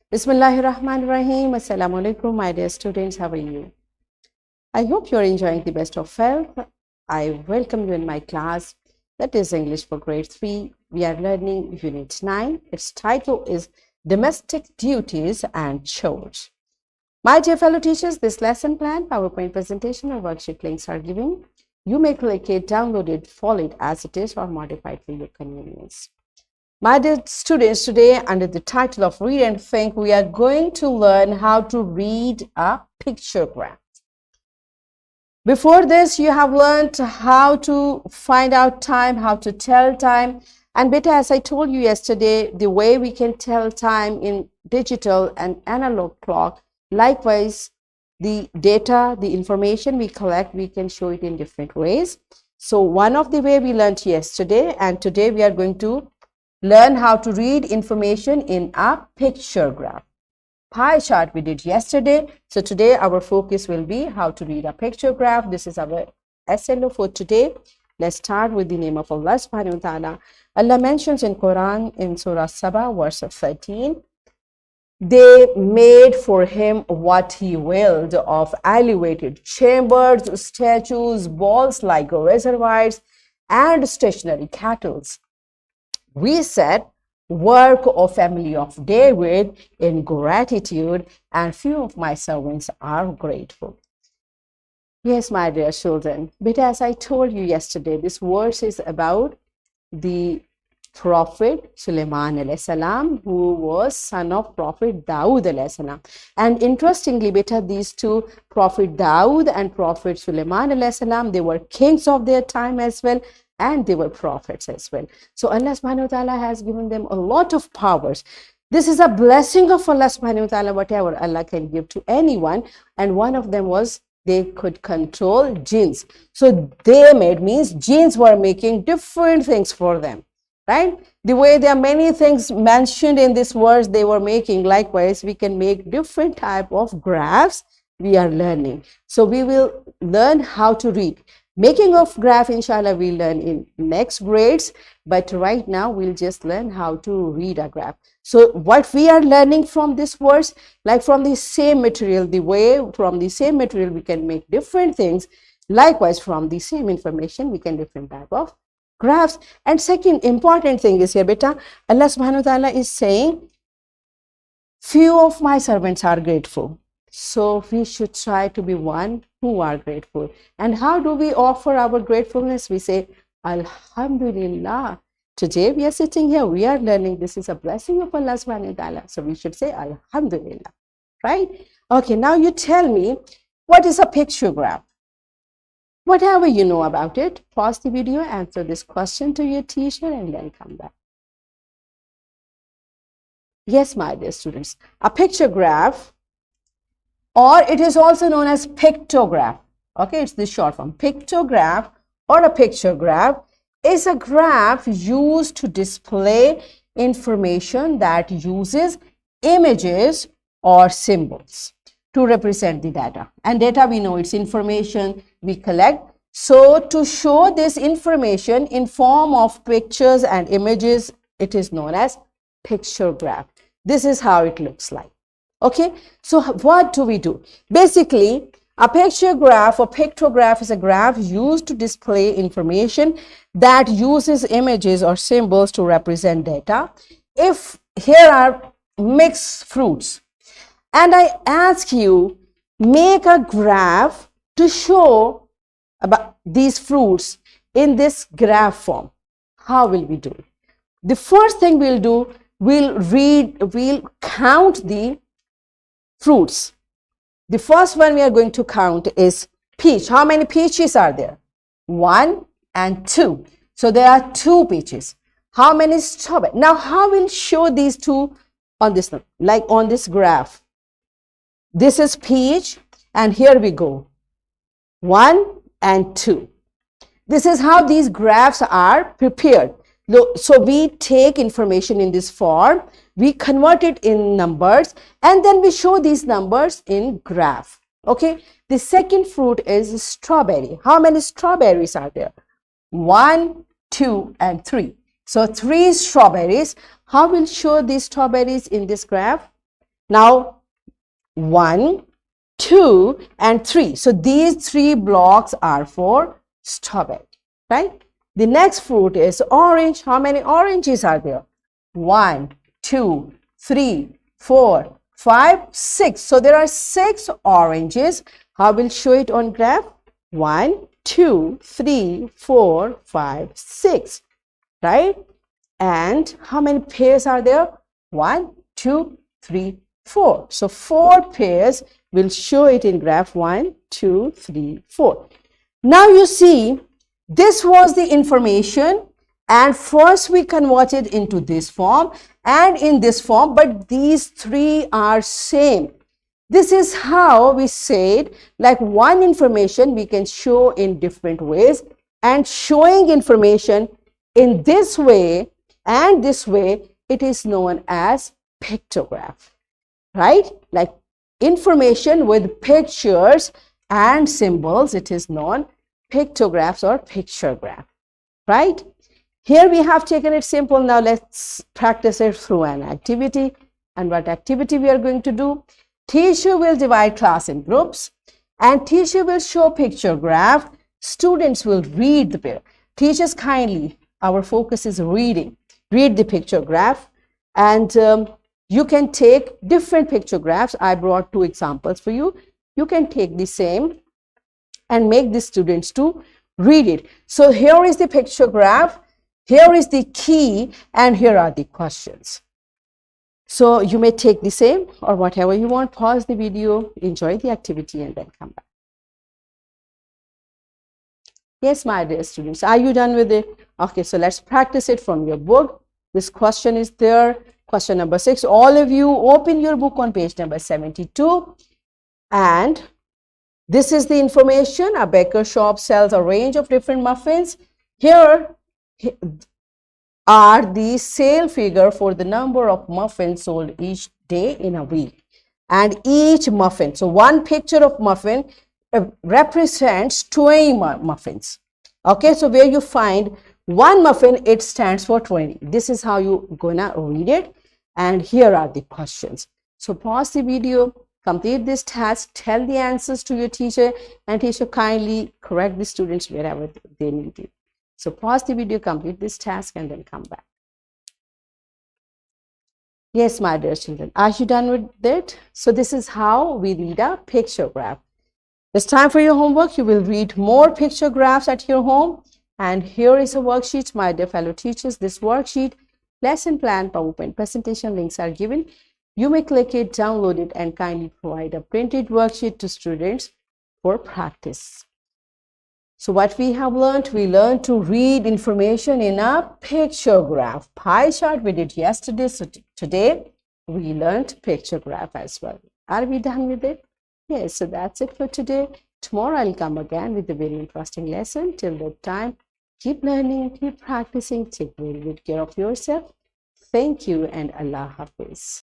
Bismillahirrahmanirrahim. Assalamu alaikum, my dear students. How are you? I hope you're enjoying the best of health. I welcome you in my class. That is English for grade 3. We are learning unit 9. Its title is Domestic Duties and Chores. My dear fellow teachers, this lesson plan, PowerPoint presentation or worksheet links are given. You may click it, download it, follow it as it is, or modify it for your convenience. My dear students, today under the title of Read and Think, we are going to learn how to read a picture graph. Before this, you have learned how to find out time, how to tell time. And beta, as I told you yesterday, the way we can tell time in digital and analog clock, likewise, the data, the information we collect, we can show it in different ways. So one of the way we learned yesterday, and today we are going to learn how to read information in a picture graph. Pie chart we did yesterday. So today our focus will be how to read a picture graph. This is our SLO for today. Let's start with the name of Allah subhanahu wa ta'ala. Allah mentions in Quran in Surah Sabah verse 13. They made for him what he willed of elevated chambers, statues, balls like reservoirs, and stationary kettles. We said, work, O family of David, in gratitude, and few of my servants are grateful. Yes, my dear children, but as I told you yesterday, this verse is about the Prophet Sulaiman alayhi salam, who was son of Prophet Dawood alayhi salam. And interestingly, beta, these two, Prophet Dawood and Prophet Sulaiman alayhi salam, they were kings of their time as well, and they were prophets as well. So Allah subhanahu wa ta'ala has given them a lot of powers. This is a blessing of Allah subhanahu wa ta'ala, whatever Allah can give to anyone. And one of them was they could control jinns. So they made, means jinns were making different things for them, right? The way there are many things mentioned in this verse they were making, likewise we can make different type of graphs we are learning. So we will learn how to read. Making of graph, inshallah, we'll learn in next grades, but right now we'll just learn how to read a graph. So what we are learning from this verse, like from the same material, the way from the same material we can make different things, likewise from the same information we can different type of graphs. And second important thing is here, beta, Allah subhanahu wa ta'ala is saying, few of my servants are grateful. So we should try to be one who are grateful. And how do we offer our gratefulness? We say, Alhamdulillah. Today we are sitting here, we are learning. This is a blessing of Allah subhanahu wa ta'ala. So we should say, Alhamdulillah. Right? Okay, now you tell me, what is a picture graph? Whatever you know about it, pause the video, answer this question to your teacher, and then come back. Yes, my dear students, a picture graph, or it is also known as pictograph. Okay, it's the short form. Pictograph or a picture graph is a graph used to display information that uses images or symbols to represent the data. And data, we know it's information we collect. So to show this information in form of pictures and images, it is known as picture graph. This is how it looks like. Okay, so what do we do? Basically, a picture graph or pictograph is a graph used to display information that uses images or symbols to represent data. If here are mixed fruits, and I ask you, make a graph to show about these fruits in this graph form, how will we do it? The first thing we'll do, we'll count the fruits. The first one we are going to count is peach. How many peaches are there? 1 and 2. So there are 2 peaches. How many strawberries? Now how will show these two on this, like on this graph? This is peach, and here we go. 1 and 2. This is how these graphs are prepared. So we take information in this form, we convert it in numbers, and then we show these numbers in graph. Okay, the second fruit is strawberry. How many strawberries are there? 1, 2, and 3. So 3 strawberries. How will show these strawberries in this graph? Now 1, 2 and 3. So these 3 blocks are for strawberry, right? The next fruit is orange. How many oranges are there? 1, 2, 3, 4, 5, 6. So there are 6 oranges. I will show it on graph. 1, 2, 3, 4, 5, 6, right? And how many pairs are there? 1, 2, 3, 4. So 4 pairs. We'll show it in graph 1, 2, 3, 4. Now you see, this was the information, and first we converted into this form and in this form, but these 3 are same. This is how we said, like one information we can show in different ways, and showing information in this way and this way, it is known as pictograph, right? Like information with pictures and symbols, it is known pictographs or picture graph, right? Here we have taken it simple. Now let's practice it through an activity. And what activity we are going to do? Teacher will divide class in groups and teacher will show picture graph. Students will read the picture. Teachers kindly, our focus is reading. Read the picture graph, and you can take different picture graphs. I brought 2 examples for you. You can take the same and make the students to read it. So here is the picture graph, here is the key, and here are the questions. So you may take the same or whatever you want. Pause the video, enjoy the activity, and then come back. Yes, my dear students, are you done with it? Okay, so let's practice it from your book. This question is there. Question number 6. All of you open your book on page number 72. And this is the information. A baker shop sells a range of different muffins. Here are the sale figure for the number of muffins sold each day in a week. And each muffin, so one picture of muffin represents 20 muffins. Okay, so where you find one muffin, it stands for 20. This is how you're gonna read it. And here are the questions. So pause the video, complete this task, tell the answers to your teacher, and teacher kindly correct the students wherever they need it. So pause the video, complete this task, and then come back. Yes, my dear children, are you done with it? So this is how we read a picture graph. It's time for your homework. You will read more picture graphs at your home. And here is a worksheet, my dear fellow teachers. This worksheet, lesson plan, PowerPoint presentation links are given. You may click it, download it, and kindly provide a printed worksheet to students for practice. So what we have learned, we learned to read information in a picture graph. Pie chart we did yesterday, so today we learned picture graph as well. Are we done with it? Yes, so that's it for today. Tomorrow I'll come again with a very interesting lesson. Till that time, keep learning, keep practicing, take very good care of yourself. Thank you and Allah Hafiz.